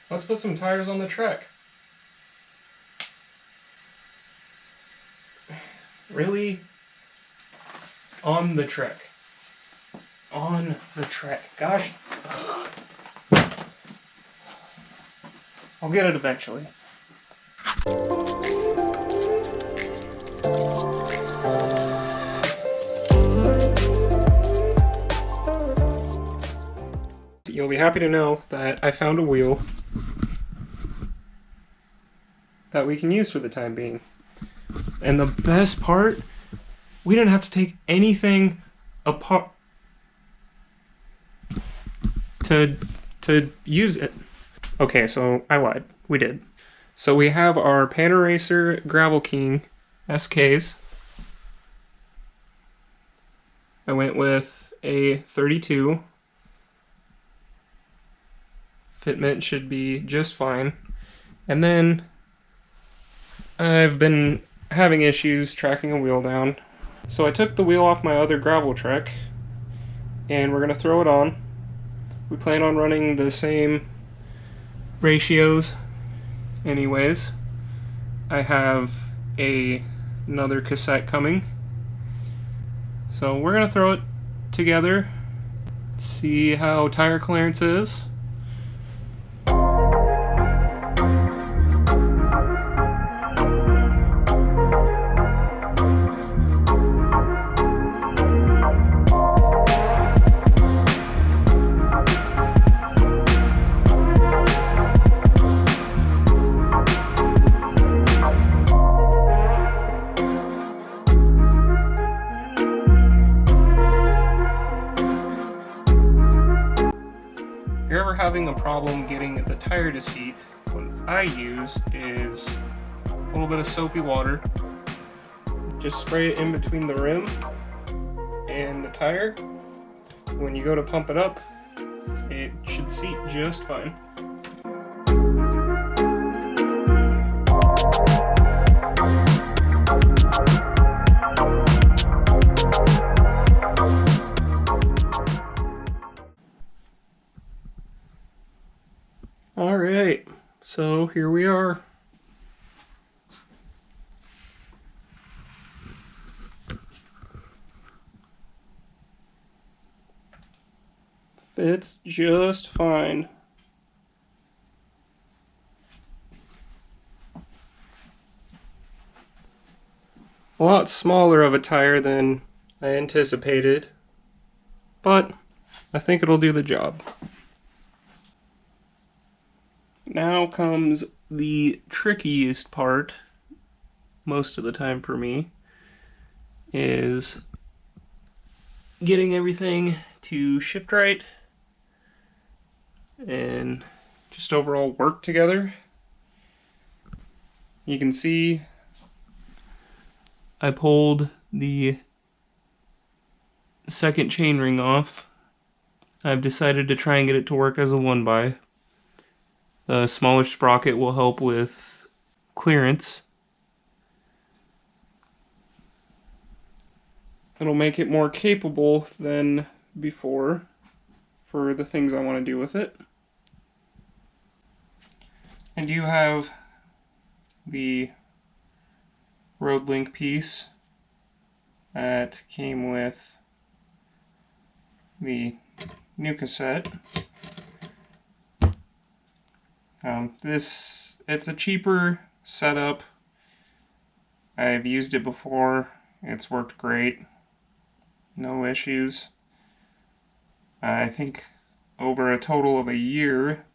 Let's put some tires on the Trek. Really? On the Trek. On the Trek. Gosh. I'll get it eventually. You'll be happy to know that I found a wheel that we can use for the time being. And the best part, we didn't have to take anything apart to use it. Okay, so I lied. We did. So we have our Panaracer Gravel King SKs. I went with a 32. Fitment should be just fine. And then I've been having issues tracking a wheel down. So I took the wheel off my other gravel Trek and we're going to throw it on. We plan on running the same ratios anyways. I have another cassette coming. So we're going to throw it together, see how tire clearance is. If you're ever having a problem getting the tire to seat, what I use is a little bit of soapy water. Just spray it in between the rim and the tire. When you go to pump it up, it should seat just fine. Alright, so here we are. Fits just fine. A lot smaller of a tire than I anticipated, but I think it'll do the job. Now comes the trickiest part, most of the time for me, is getting everything to shift right and just overall work together. You can see I pulled the second chainring off. I've decided to try and get it to work as a 1x. The smaller sprocket will help with clearance. It'll make it more capable than before for the things I want to do with it. And you have the road link piece that came with the new cassette. It's a cheaper setup. I've used it before. It's worked great. No issues. I think over a total of a year,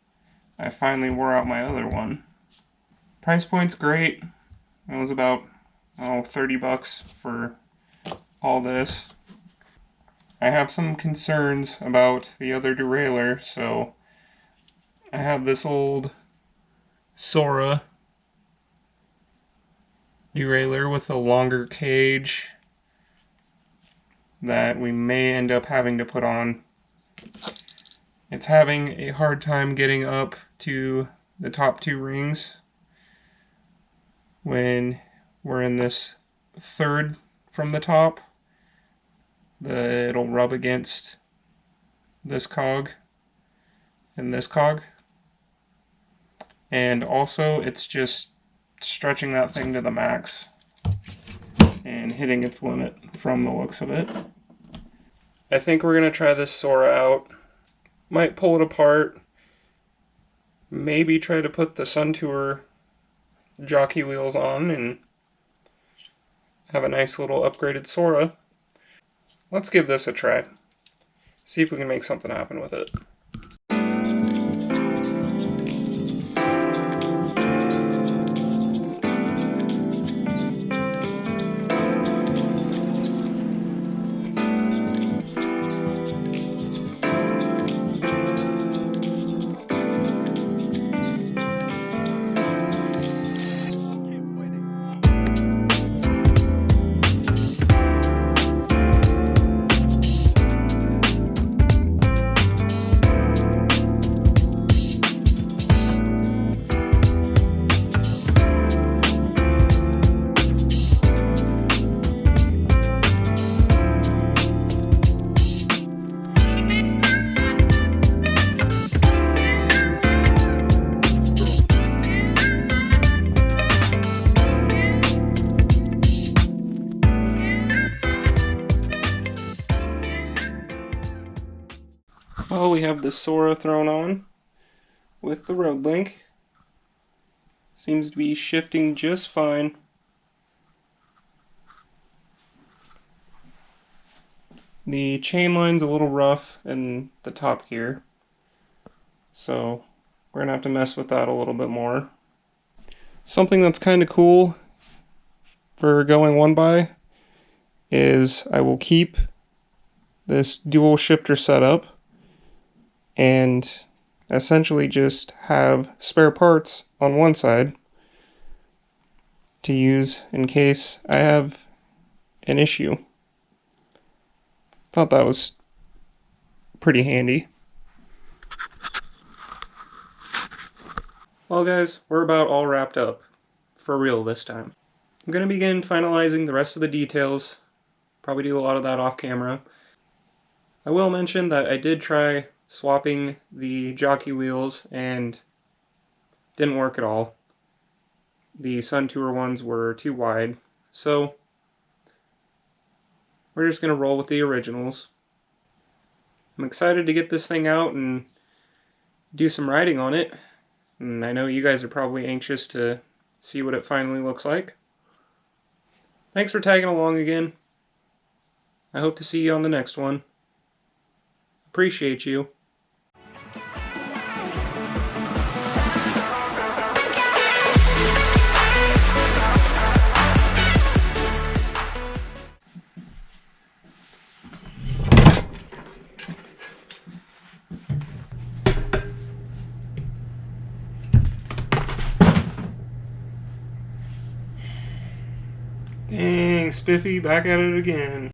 I finally wore out my other one. Price point's great. It was about $30 for all this. I have some concerns about the other derailleur, so I have this old Sora derailleur with a longer cage that we may end up having to put on. It's having a hard time getting up to the top two rings when we're in this third from the top. It'll rub against this cog and this cog. And also, it's just stretching that thing to the max and hitting its limit from the looks of it. I think we're going to try this Sora out. Might pull it apart. Maybe try to put the Sun Tour jockey wheels on and have a nice little upgraded Sora. Let's give this a try. See if we can make something happen with it. Well, we have the Sora thrown on with the road link. Seems to be shifting just fine. The chain line's a little rough in the top gear, so we're going to have to mess with that a little bit more. Something that's kind of cool for going one by is I will keep this dual shifter setup and essentially just have spare parts on one side to use in case I have an issue. Thought that was pretty handy. Well guys, we're about all wrapped up. For real this time. I'm going to begin finalizing the rest of the details. Probably do a lot of that off camera. I will mention that I did try swapping the jockey wheels and didn't work at all. The Sun Tour ones were too wide, so we're just going to roll with the originals. I'm excited to get this thing out and do some riding on it, and I know you guys are probably anxious to see what it finally looks like. Thanks for tagging along again. I hope to see you on the next one. Appreciate you. Dang, Spiffy, back at it again.